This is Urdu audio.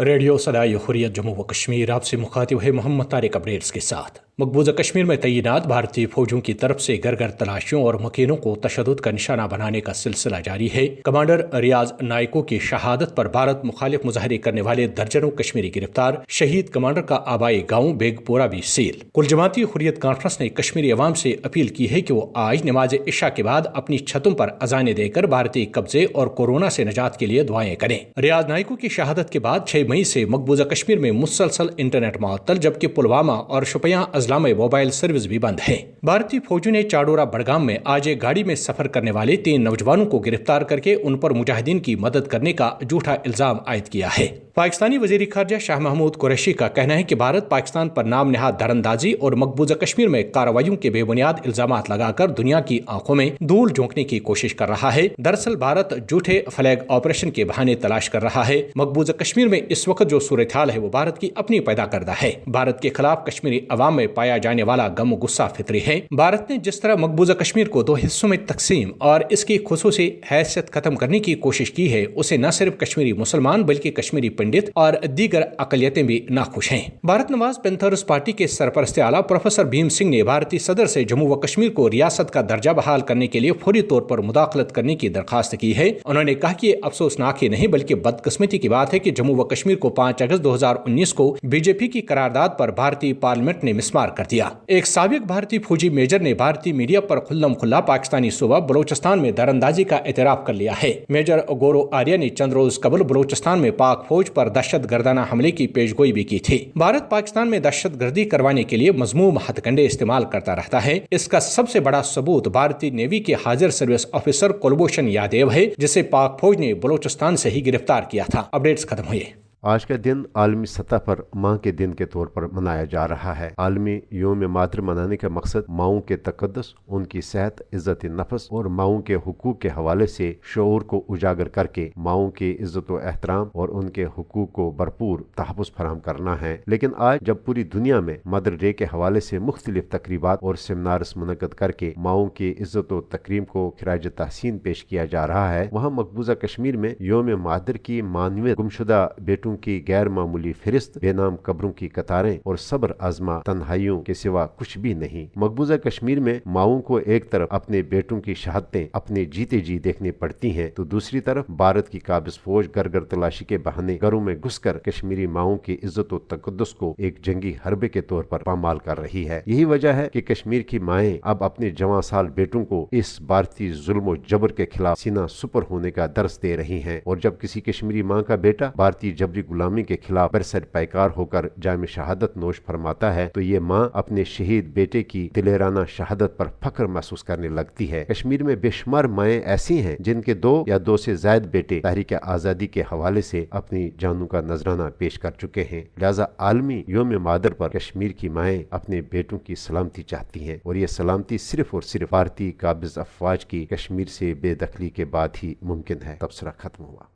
ریڈیو صدائے حریت جموں و کشمیر آپ سے مخاطب ہے محمد طارق اپڈیٹس کے ساتھ۔ مقبوضہ کشمیر میں تعینات بھارتی فوجوں کی طرف سے گھر گھر تلاشیوں اور مکینوں کو تشدد کا نشانہ بنانے کا سلسلہ جاری ہے۔ کمانڈر ریاض نائکو کی شہادت پر بھارت مخالف مظاہرے کرنے والے درجنوں کشمیری گرفتار، شہید کمانڈر کا آبائی گاؤں بیگ پورہ بھی سیل۔ کل جماعتی حریت کانفرنس نے کشمیری عوام سے اپیل کی ہے کہ وہ آج نماز عشاء کے بعد اپنی چھتوں پر اذانیں دے کر بھارتی قبضے اور کورونا سے نجات کے لیے دعائیں کریں۔ ریاض نائکو کی شہادت کے بعد 6 مئی سے مقبوضہ کشمیر میں مسلسل انٹرنیٹ معطل، جبکہ پلوامہ اور شوپیاں اضلاع میں موبائل سروس بھی بند ہے۔ بھارتی فوجوں نے چاڈورہ بڑگام میں آج ایک گاڑی میں سفر کرنے والے 3 نوجوانوں کو گرفتار کر کے ان پر مجاہدین کی مدد کرنے کا جھوٹا الزام عائد کیا ہے۔ پاکستانی وزیر خارجہ شاہ محمود قریشی کا کہنا ہے کہ بھارت پاکستان پر نام نہاد دراندازی اور مقبوضہ کشمیر میں کارروائیوں کے بے بنیاد الزامات لگا کر دنیا کی آنکھوں میں دھول جھونکنے کی کوشش کر رہا ہے۔ دراصل بھارت جھوٹے فلیگ آپریشن کے بہانے تلاش کر رہا ہے۔ مقبوضہ کشمیر میں اس وقت جو صورتحال ہے وہ بھارت کی اپنی پیدا کردہ ہے۔ بھارت کے خلاف کشمیری عوام میں پایا جانے والا غم و غصہ فطری ہے۔ بھارت نے جس طرح مقبوضہ کشمیر کو 2 حصوں میں تقسیم اور اس کی خصوصی حیثیت ختم کرنے کی کوشش کی ہے، اسے نہ صرف کشمیری مسلمان بلکہ کشمیری پنڈت اور دیگر اقلیتیں بھی ناخوش ہیں۔ بھارت نواز پینتھرز پارٹی کے سرپرست اعلیٰ پروفیسر بھیم سنگھ نے بھارتی صدر سے جموں و کشمیر کو ریاست کا درجہ بحال کرنے کے لیے فوری طور پر مداخلت کرنے کی درخواست کی ہے۔ انہوں نے کہا کہ یہ افسوسناک ہی نہیں بلکہ بدقسمتی کی بات ہے کہ جموں و کشمیر کو 5 اگست 2019 کو بی جے پی کی قرارداد پر بھارتی پارلیمنٹ نے مسمار کر دیا۔ ایک سابق بھارتی فوجی میجر نے بھارتی میڈیا پر کھلم کھلا پاکستانی صوبہ بلوچستان میں دراندازی کا اعتراف کر لیا ہے۔ میجر گورو آریہ نے چند روز قبل بلوچستان میں پاک فوج پر دہشت گردانہ حملے کی پیشگوئی بھی کی تھی۔ بھارت پاکستان میں دہشت گردی کروانے کے لیے مذموم ہتھ کنڈے استعمال کرتا رہتا ہے۔ اس کا سب سے بڑا ثبوت بھارتی نیوی کے حاضر سروس آفیسر کلبھوشن یادیو ہے، جسے پاک فوج نے بلوچستان سے ہی گرفتار کیا تھا۔ اپڈیٹس ختم ہوئے۔ آج کا دن عالمی سطح پر ماں کے دن کے طور پر منایا جا رہا ہے۔ عالمی یوم مادر منانے کا مقصد ماؤں کے تقدس، ان کی صحت، عزت نفس اور ماؤں کے حقوق کے حوالے سے شعور کو اجاگر کر کے ماؤں کی عزت و احترام اور ان کے حقوق کو بھرپور تحفظ فراہم کرنا ہے۔ لیکن آج جب پوری دنیا میں مدر ڈے کے حوالے سے مختلف تقریبات اور سیمینارز منعقد کر کے ماؤں کی عزت و تکریم کو خراج تحسین پیش کیا جا رہا ہے، وہاں مقبوضہ کشمیر میں یوم مادر کی معنویت گمشدہ بیٹوں کی غیر معمولی فہرست، بے نام قبروں کی قطاریں اور صبر آزما تنہائیوں کے سوا کچھ بھی نہیں۔ مقبوضہ کشمیر میں ماؤں کو ایک طرف اپنے بیٹوں کی شہادتیں اپنے جیتے جی دیکھنی پڑتی ہیں تو دوسری طرف بھارت کی قابض فوج گھر گھر تلاشی کے بہانے گھروں میں گھس کر کشمیری ماؤں کی عزت و تقدس کو ایک جنگی حربے کے طور پر پامال کر رہی ہے۔ یہی وجہ ہے کہ کشمیر کی مائیں اب اپنے جوان سال بیٹوں کو اس بھارتی ظلم و جبر کے خلاف سینہ سپر ہونے کا درس دے رہی ہیں، اور جب کسی کشمیری ماں کا بیٹا بھارتی جبری غلامی کے خلاف برسر پیکار ہو کر جام شہادت نوش فرماتا ہے تو یہ ماں اپنے شہید بیٹے کی دلیرانہ شہادت پر فخر محسوس کرنے لگتی ہے۔ کشمیر میں بے شمار مائیں ایسی ہیں جن کے 2 یا 2 سے زائد بیٹے تحریک آزادی کے حوالے سے اپنی جانوں کا نذرانہ پیش کر چکے ہیں۔ لہذا عالمی یوم مادر پر کشمیر کی مائیں اپنے بیٹوں کی سلامتی چاہتی ہیں، اور یہ سلامتی صرف اور صرف بھارتی قابض افواج کی کشمیر سے بے دخلی کے بعد ہی ممکن ہے۔ تبصرہ ختم ہوا۔